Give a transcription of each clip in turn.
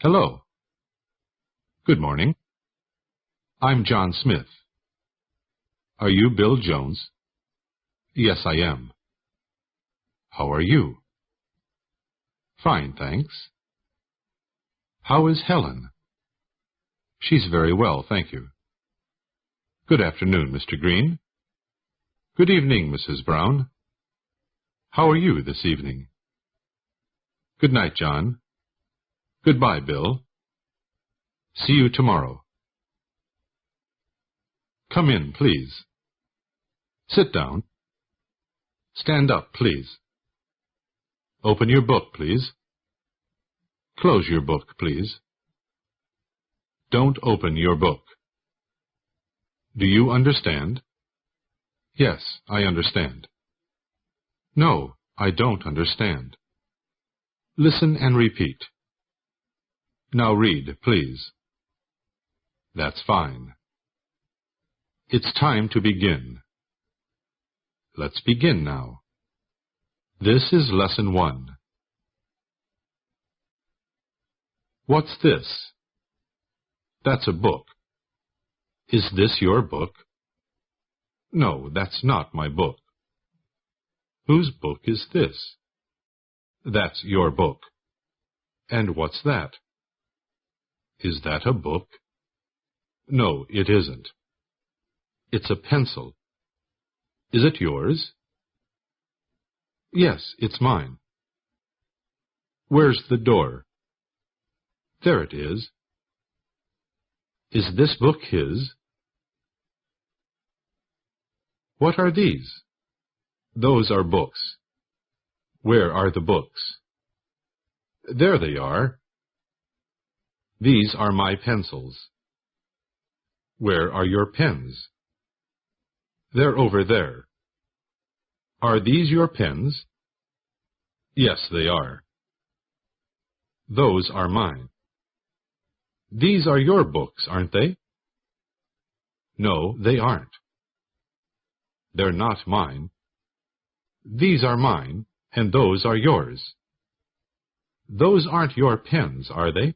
Hello. Good morning. I'm John Smith. Are you Bill Jones? Yes, I am. How are you? Fine, thanks. How is Helen? She's very well, thank you. Good afternoon, Mr. Green. Good evening, Mrs. Brown. How are you this evening? Good night, John. Goodbye, Bill. See you tomorrow. Come in, please. Sit down. Stand up, please. Open your book, please. Close your book, please. Don't open your book. Do you understand? Yes, I understand. No, I don't understand. Listen and repeat. Now read, please. That's fine. It's time to begin. Let's begin now. This is Lesson 1. What's this? That's a book. Is this your book? No, that's not my book. Whose book is this? That's your book. And what's that? Is that a book? No, it isn't. It's a pencil. Is it yours? Yes, it's mine. Where's the door? There it is. Is this book his? What are these? Those are books. Where are the books? There they are. These are my pencils. Where are your pens? They're over there. Are these your pens? Yes, they are. Those are mine. These are your books, aren't they? No, they aren't. They're not mine. These are mine, and those are yours. Those aren't your pens, are they?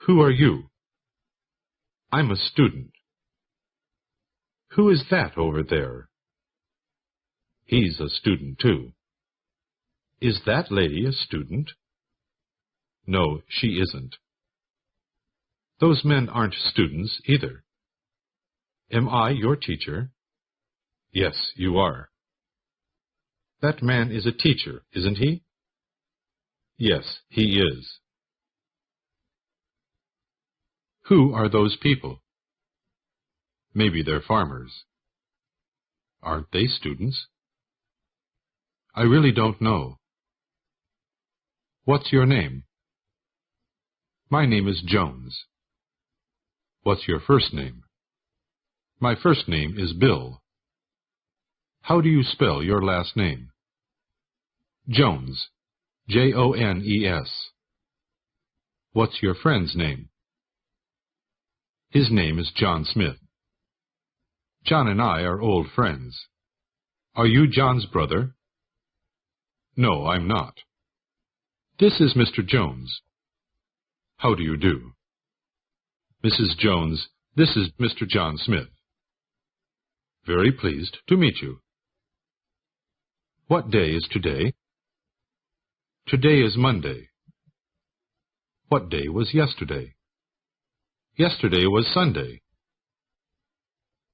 Who are you? I'm a student. Who is that over there? He's a student, too. Is that lady a student? No, she isn't. Those men aren't students either. Am I your teacher? Yes, you are. That man is a teacher, isn't he? Yes, he is. Who are those people? Maybe they're farmers. Aren't they students? I really don't know. What's your name? My name is Jones. What's your first name? My first name is Bill. How do you spell your last name? Jones. Jones. What's your friend's name? His name is John Smith. John and I are old friends. Are you John's brother? No, I'm not. This is Mr. Jones. How do you do? Mrs. Jones, this is Mr. John Smith. Very pleased to meet you. What day is today? Today is Monday. What day was yesterday? Yesterday was Sunday.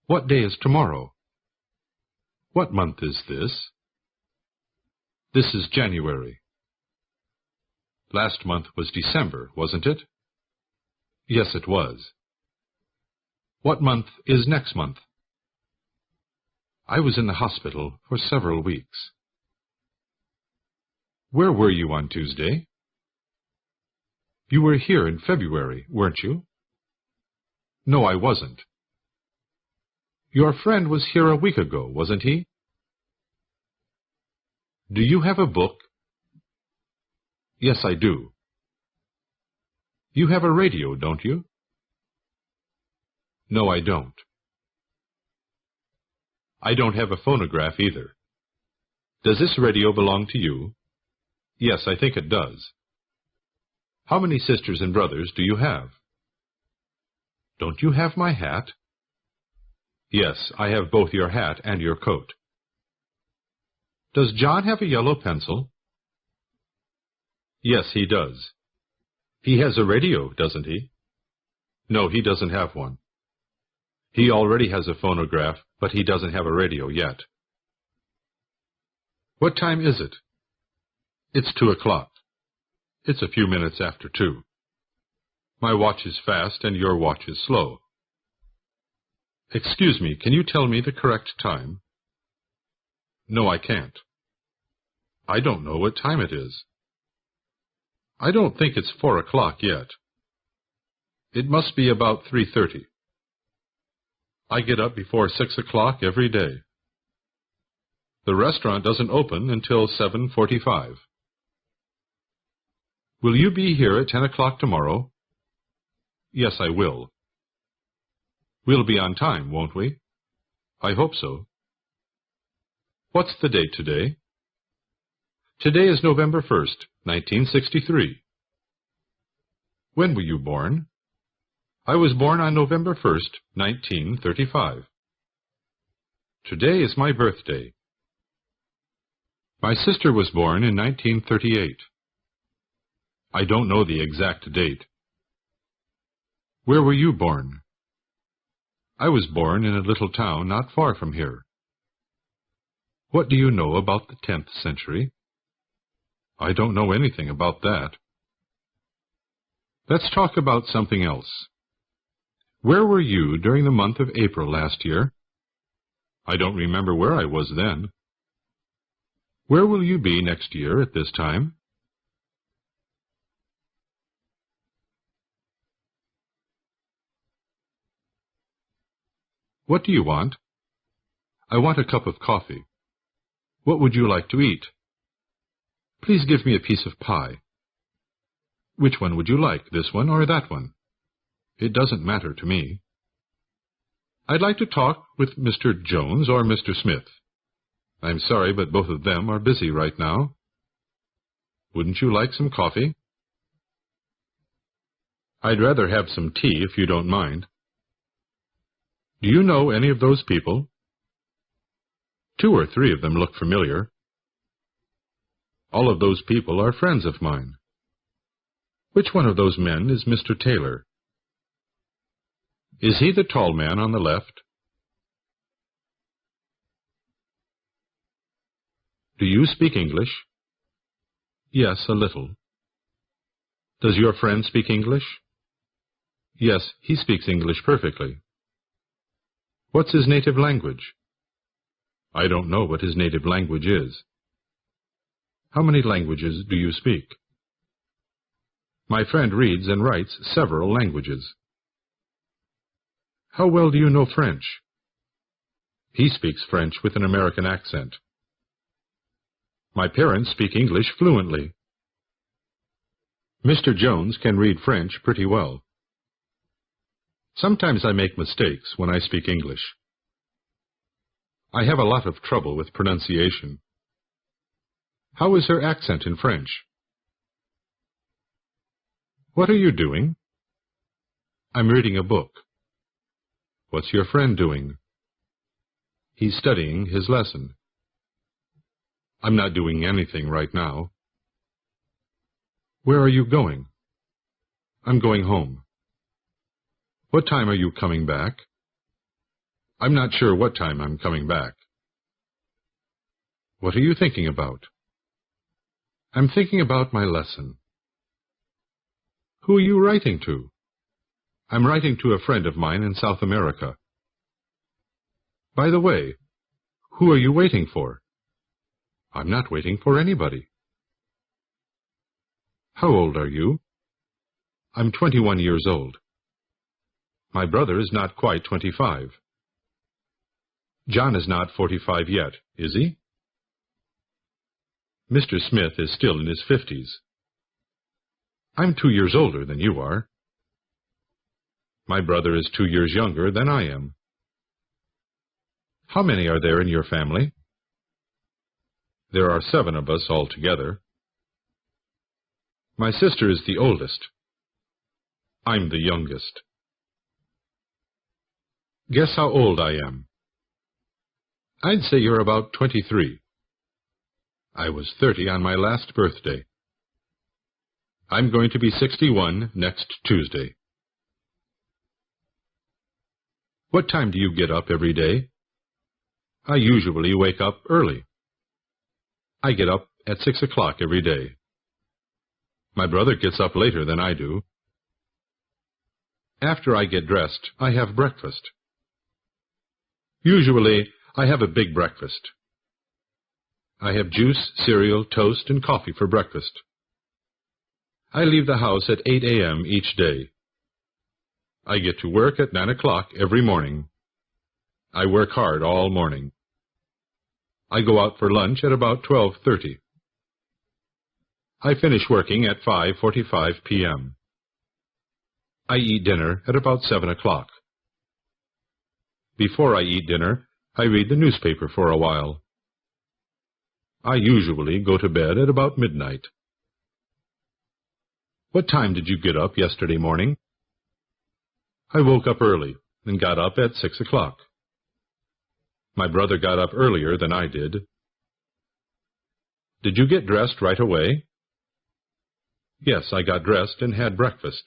What day is tomorrow? What month is this? This is January. Last month was December, wasn't it? Yes, it was. What month is next month? I was in the hospital for several weeks. Where were you on Tuesday? You were here in February, weren't you? No, I wasn't. Your friend was here a week ago, wasn't he? Do you have a book? Yes, I do. You have a radio, don't you? No, I don't. I don't have a phonograph either. Does this radio belong to you? Yes, I think it does. How many sisters and brothers do you have? Don't you have my hat? Yes, I have both your hat and your coat. Does John have a yellow pencil? Yes, he does. He has a radio, doesn't he? No, he doesn't have one. He already has a phonograph, but he doesn't have a radio yet. What time is it? It's 2 o'clock. It's a few minutes after 2. My watch is fast and your watch is slow. Excuse me, can you tell me the correct time? No, I can't. I don't know what time it is. I don't think it's 4 o'clock yet. It must be about 3:30. I get up before 6 o'clock every day. The restaurant doesn't open until 7:45. Will you be here at 10 o'clock tomorrow? Yes, I will. We'll be on time, won't we? I hope so. What's the date today? Today is November 1st, 1963. When were you born? I was born on November 1st, 1935. Today is my birthday. My sister was born in 1938. I don't know the exact date. Where were you born? I was born in a little town not far from here. What do you know about the 10th century? I don't know anything about that. Let's talk about something else. Where were you during the month of April last year? I don't remember where I was then. Where will you be next year at this time? What do you want? I want a cup of coffee. What would you like to eat? Please give me a piece of pie. Which one would you like, this one or that one? It doesn't matter to me. I'd like to talk with Mr. Jones or Mr. Smith. I'm sorry, but both of them are busy right now. Wouldn't you like some coffee? I'd rather have some tea if you don't mind. Do you know any of those people? 2 or 3 of them look familiar. All of those people are friends of mine. Which one of those men is Mr. Taylor? Is he the tall man on the left? Do you speak English? Yes, a little. Does your friend speak English? Yes, he speaks English perfectly. What's his native language? I don't know what his native language is. How many languages do you speak? My friend reads and writes several languages. How well do you know French? He speaks French with an American accent. My parents speak English fluently. Mr. Jones can read French pretty well. Sometimes I make mistakes when I speak English. I have a lot of trouble with pronunciation. How is her accent in French? What are you doing? I'm reading a book. What's your friend doing? He's studying his lesson. I'm not doing anything right now. Where are you going? I'm going home. What time are you coming back? I'm not sure what time I'm coming back. What are you thinking about? I'm thinking about my lesson. Who are you writing to? I'm writing to a friend of mine in South America. By the way, who are you waiting for? I'm not waiting for anybody. How old are you? I'm 21 years old. My brother is not quite 25. John is not 45 yet, is he? Mr. Smith is still in his 50s. I'm 2 years older than you are. My brother is 2 years younger than I am. How many are there in your family? There are 7 of us altogether. My sister is the oldest. I'm the youngest. Guess how old I am. I'd say you're about 23. I was 30 on my last birthday. I'm going to be 61 next Tuesday. What time do you get up every day? I usually wake up early. I get up at 6 o'clock every day. My brother gets up later than I do. After I get dressed, I have breakfast. Usually, I have a big breakfast. I have juice, cereal, toast, and coffee for breakfast. I leave the house at 8 a.m. each day. I get to work at 9 o'clock every morning. I work hard all morning. I go out for lunch at about 12:30. I finish working at 5:45 p.m. I eat dinner at about 7 o'clock. Before I eat dinner, I read the newspaper for a while. I usually go to bed at about midnight. What time did you get up yesterday morning? I woke up early and got up at 6 o'clock. My brother got up earlier than I did. Did you get dressed right away? Yes, I got dressed and had breakfast.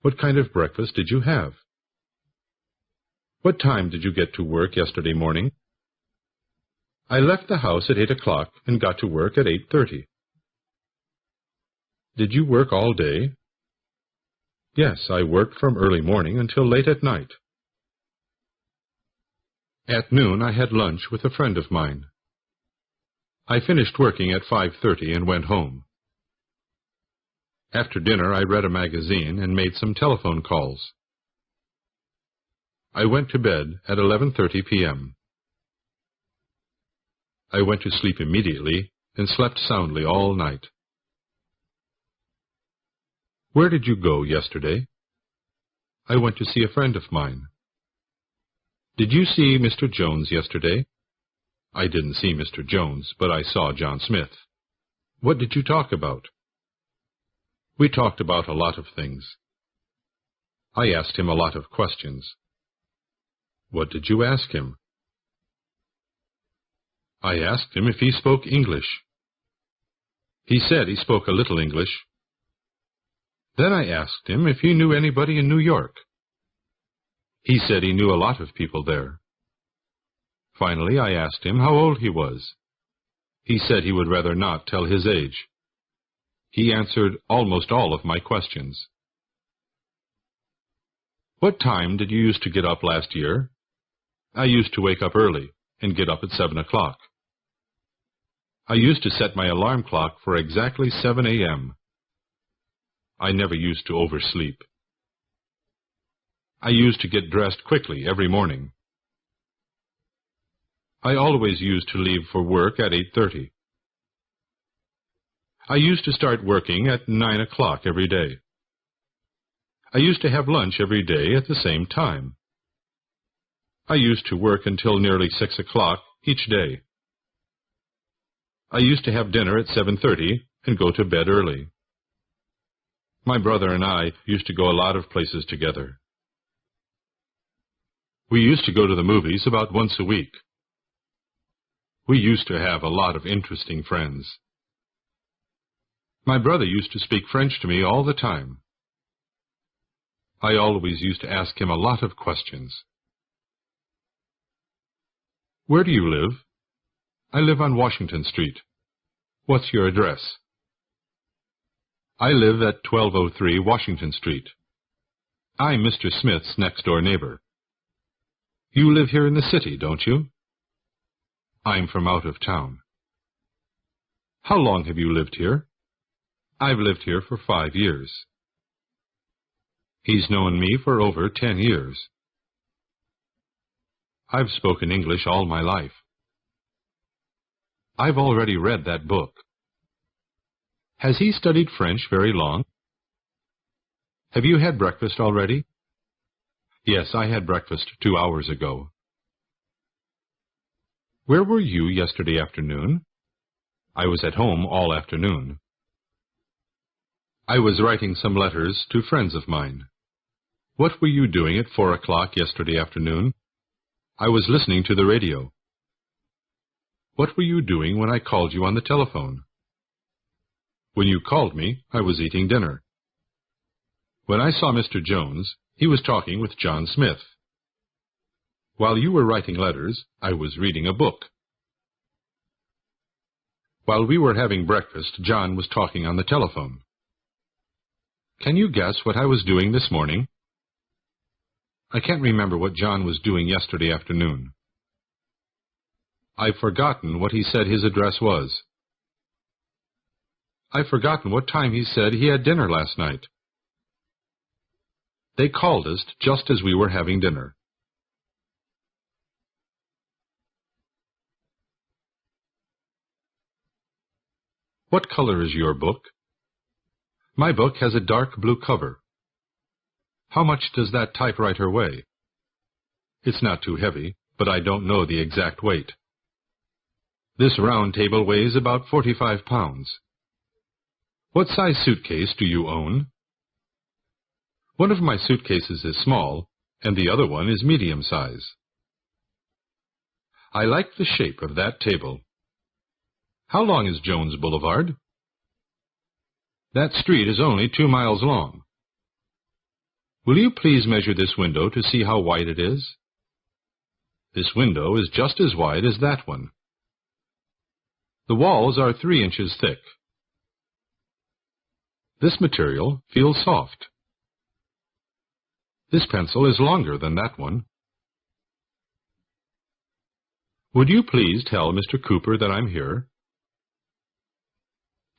What kind of breakfast did you have? What time did you get to work yesterday morning? I left the house at 8 o'clock and got to work at 8:30. Did you work all day? Yes, I worked from early morning until late at night. At noon, I had lunch with a friend of mine. I finished working at 5:30 and went home. After dinner, I read a magazine and made some telephone calls. I went to bed at 11:30 p.m. I went to sleep immediately and slept soundly all night. Where did you go yesterday? I went to see a friend of mine. Did you see Mr. Jones yesterday? I didn't see Mr. Jones, but I saw John Smith. What did you talk about? We talked about a lot of things. I asked him a lot of questions. What did you ask him? I asked him if he spoke English. He said he spoke a little English. Then I asked him if he knew anybody in New York. He said he knew a lot of people there. Finally, I asked him how old he was. He said he would rather not tell his age. He answered almost all of my questions. What time did you used to get up last year? I used to wake up early and get up at 7 o'clock. I used to set my alarm clock for exactly 7 a.m. I never used to oversleep. I used to get dressed quickly every morning. I always used to leave for work at 8:30. I used to start working at 9 o'clock every day. I used to have lunch every day at the same time. I used to work until nearly 6 o'clock each day. I used to have dinner at 7:30 and go to bed early. My brother and I used to go a lot of places together. We used to go to the movies about once a week. We used to have a lot of interesting friends. My brother used to speak French to me all the time. I always used to ask him a lot of questions. Where do you live? I live on Washington Street. What's your address? I live at 1203 Washington Street. I'm Mr. Smith's next-door neighbor. You live here in the city, don't you? I'm from out of town. How long have you lived here? I've lived here for 5 years. He's known me for over 10 years. I've spoken English all my life. I've already read that book. Has he studied French very long? Have you had breakfast already? Yes, I had breakfast 2 hours ago. Where were you yesterday afternoon? I was at home all afternoon. I was writing some letters to friends of mine. What were you doing at 4 o'clock yesterday afternoon? I was listening to the radio. What were you doing when I called you on the telephone? When you called me, I was eating dinner. When I saw Mr. Jones, he was talking with John Smith. While you were writing letters, I was reading a book. While we were having breakfast, John was talking on the telephone. Can you guess what I was doing this morning? I can't remember what John was doing yesterday afternoon. I've forgotten what he said his address was. I've forgotten what time he said he had dinner last night. They called us just as we were having dinner. What color is your book? My book has a dark blue cover. How much does that typewriter weigh? It's not too heavy, but I don't know the exact weight. This round table weighs about 45 pounds. What size suitcase do you own? One of my suitcases is small, and the other one is medium size. I like the shape of that table. How long is Jones Boulevard? That street is only 2 miles long. Will you please measure this window to see how wide it is? This window is just as wide as that one. The walls are 3 inches thick. This material feels soft. This pencil is longer than that one. Would you please tell Mr. Cooper that I'm here?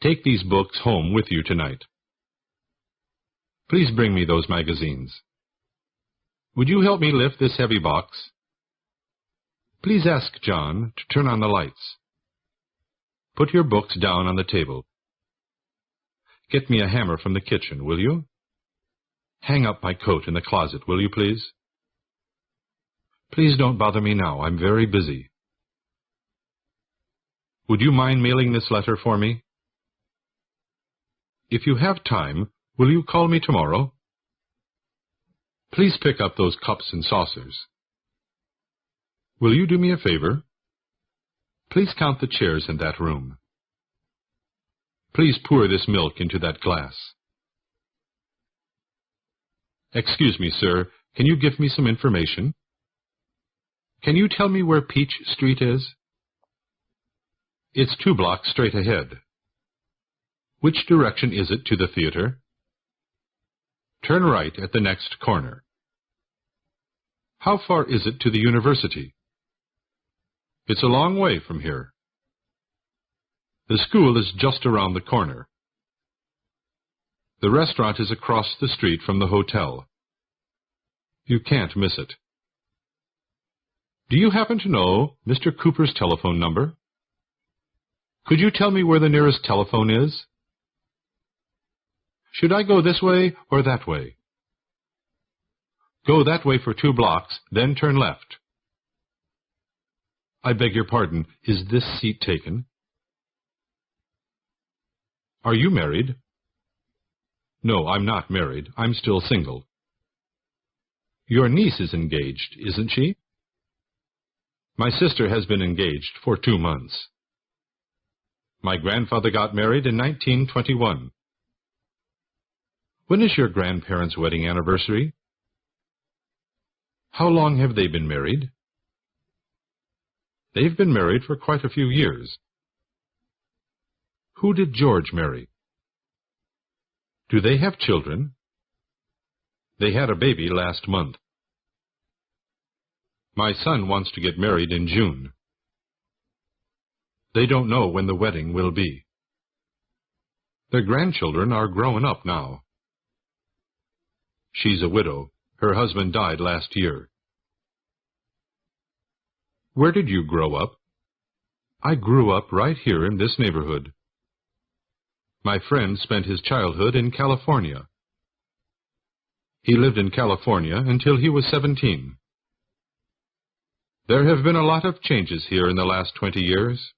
Take these books home with you tonight. Please bring me those magazines. Would you help me lift this heavy box? Please ask John to turn on the lights. Put your books down on the table. Get me a hammer from the kitchen, will you? Hang up my coat in the closet, will you please? Please don't bother me now. I'm very busy. Would you mind mailing this letter for me? If you have time, will you call me tomorrow? Please pick up those cups and saucers. Will you do me a favor? Please count the chairs in that room. Please pour this milk into that glass. Excuse me, sir, can you give me some information? Can you tell me where Peach Street is? It's 2 blocks straight ahead. Which direction is it to the theater? Turn right at the next corner. How far is it to the university? It's a long way from here. The school is just around the corner. The restaurant is across the street from the hotel. You can't miss it. Do you happen to know Mr. Cooper's telephone number? Could you tell me where the nearest telephone is? Should I go this way or that way? Go that way for 2 blocks, then turn left. I beg your pardon, is this seat taken? Are you married? No, I'm not married. I'm still single. Your niece is engaged, isn't she? My sister has been engaged for 2 months. My grandfather got married in 1921. When is your grandparents' wedding anniversary? How long have they been married? They've been married for quite a few years. Who did George marry? Do they have children? They had a baby last month. My son wants to get married in June. They don't know when the wedding will be. Their grandchildren are grown up now. She's a widow. Her husband died last year. Where did you grow up? I grew up right here in this neighborhood. My friend spent his childhood in California. He lived in California until he was 17. There have been a lot of changes here in the last 20 years.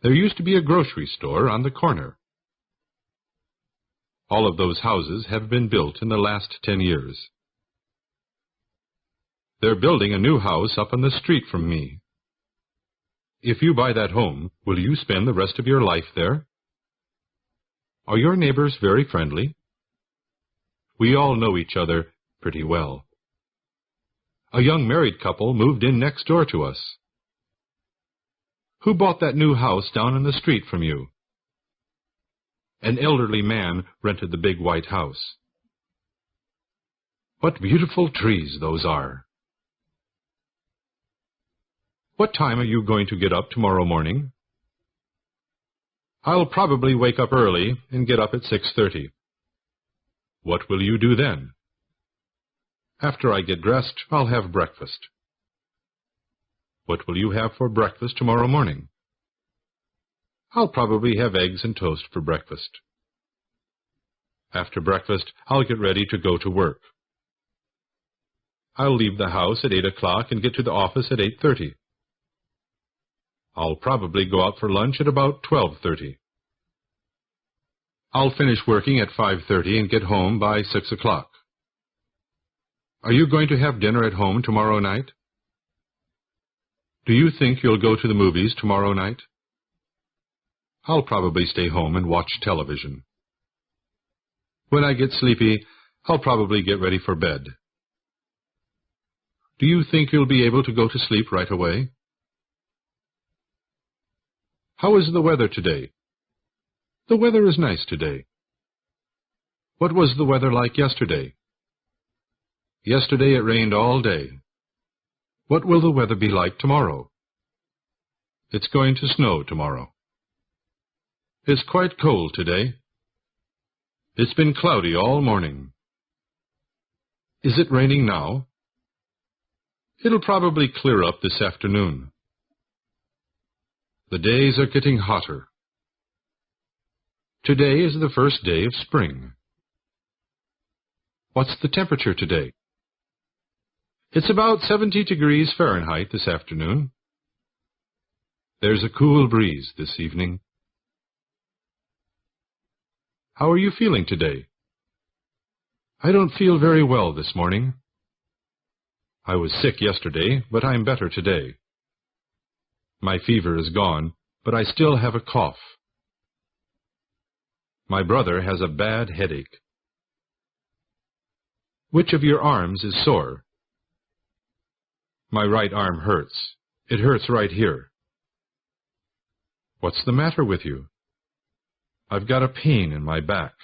There used to be a grocery store on the corner. All of those houses have been built in the last 10 years. They're building a new house up on the street from me. If you buy that home, will you spend the rest of your life there? Are your neighbors very friendly? We all know each other pretty well. A young married couple moved in next door to us. Who bought that new house down in the street from you? An elderly man rented the big white house. What beautiful trees those are! What time are you going to get up tomorrow morning? I'll probably wake up early and get up at 6:30. What will you do then? After I get dressed, I'll have breakfast. What will you have for breakfast tomorrow morning? I'll probably have eggs and toast for breakfast. After breakfast, I'll get ready to go to work. I'll leave the house at 8 o'clock and get to the office at 8:30. I'll probably go out for lunch at about 12:30. I'll finish working at 5:30 and get home by 6 o'clock. Are you going to have dinner at home tomorrow night? Do you think you'll go to the movies tomorrow night? I'll probably stay home and watch television. When I get sleepy, I'll probably get ready for bed. Do you think you'll be able to go to sleep right away? How is the weather today? The weather is nice today. What was the weather like yesterday? Yesterday it rained all day. What will the weather be like tomorrow? It's going to snow tomorrow. It's quite cold today. It's been cloudy all morning. Is it raining now? It'll probably clear up this afternoon. The days are getting hotter. Today is the first day of spring. What's the temperature today? It's about 70 degrees Fahrenheit this afternoon. There's a cool breeze this evening. How are you feeling today? I don't feel very well this morning. I was sick yesterday, but I'm better today. My fever is gone, but I still have a cough. My brother has a bad headache. Which of your arms is sore? My right arm hurts. It hurts right here. What's the matter with you? I've got a pain in my back.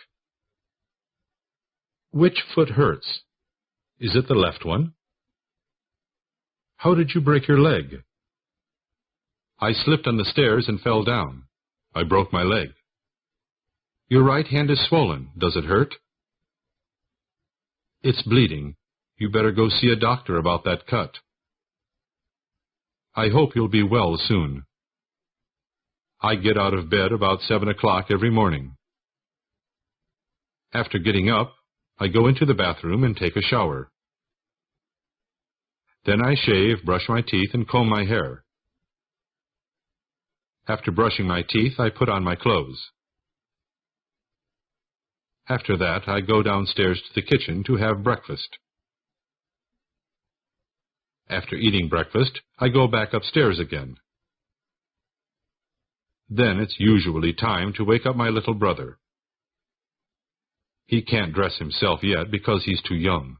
Which foot hurts? Is it the left one? How did you break your leg? I slipped on the stairs and fell down. I broke my leg. Your right hand is swollen. Does it hurt? It's bleeding. You better go see a doctor about that cut. I hope you'll be well soon. I get out of bed about 7 o'clock every morning. After getting up, I go into the bathroom and take a shower. Then I shave, brush my teeth, and comb my hair. After brushing my teeth, I put on my clothes. After that, I go downstairs to the kitchen to have breakfast. After eating breakfast, I go back upstairs again. Then it's usually time to wake up my little brother. He can't dress himself yet because he's too young.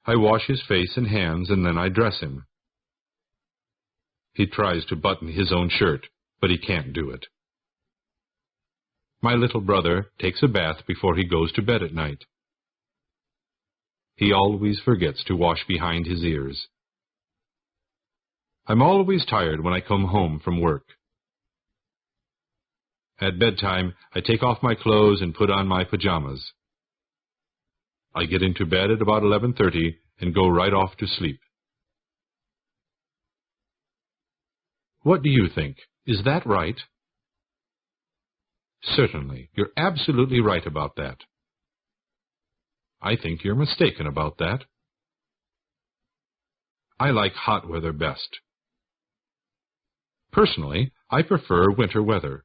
I wash his face and hands, and then I dress him. He tries to button his own shirt, but he can't do it. My little brother takes a bath before he goes to bed at night. He always forgets to wash behind his ears. I'm always tired when I come home from work. At bedtime, I take off my clothes and put on my pajamas. I get into bed at about 11:30 and go right off to sleep. What do you think? Is that right? Certainly, you're absolutely right about that. I think you're mistaken about that. I like hot weather best. Personally, I prefer winter weather.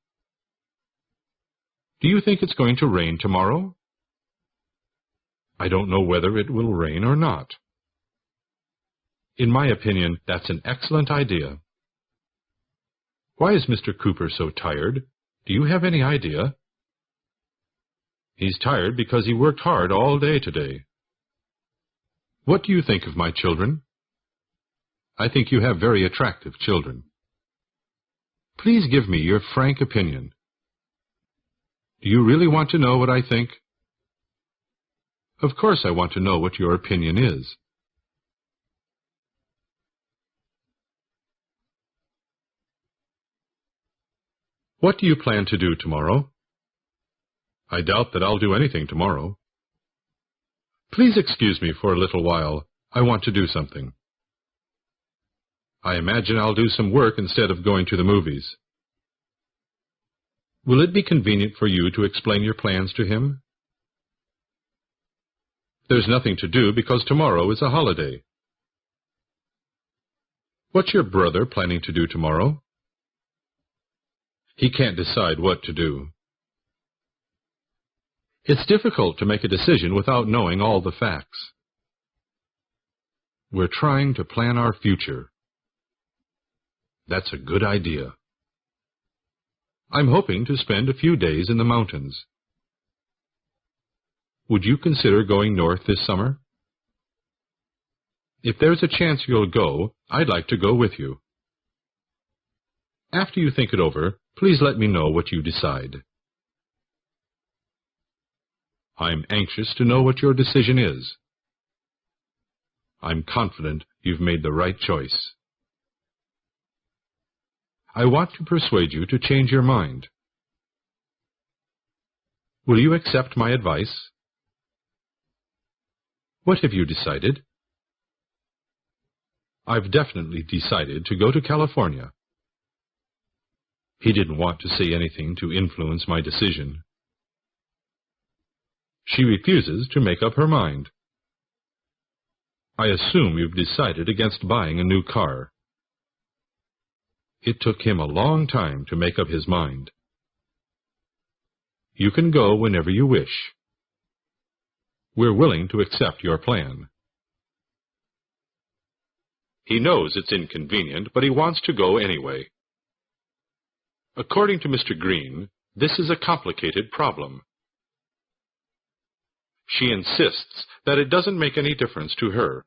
Do you think it's going to rain tomorrow? I don't know whether it will rain or not. In my opinion, that's an excellent idea. Why is Mr. Cooper so tired? Do you have any idea? He's tired because he worked hard all day today. What do you think of my children? I think you have very attractive children. Please give me your frank opinion. Do you really want to know what I think? Of course I want to know what your opinion is. What do you plan to do tomorrow? I doubt that I'll do anything tomorrow. Please excuse me for a little while. I want to do something. I imagine I'll do some work instead of going to the movies. Will it be convenient for you to explain your plans to him? There's nothing to do because tomorrow is a holiday. What's your brother planning to do tomorrow? He can't decide what to do. It's difficult to make a decision without knowing all the facts. We're trying to plan our future. That's a good idea. I'm hoping to spend a few days in the mountains. Would you consider going north this summer? If there's a chance you'll go, I'd like to go with you. After you think it over, please let me know what you decide. I'm anxious to know what your decision is. I'm confident you've made the right choice. I want to persuade you to change your mind. Will you accept my advice? What have you decided? I've definitely decided to go to California. He didn't want to say anything to influence my decision. She refuses to make up her mind. I assume you've decided against buying a new car. It took him a long time to make up his mind. You can go whenever you wish. We're willing to accept your plan. He knows it's inconvenient, but he wants to go anyway. According to Mr. Green, this is a complicated problem. She insists that it doesn't make any difference to her.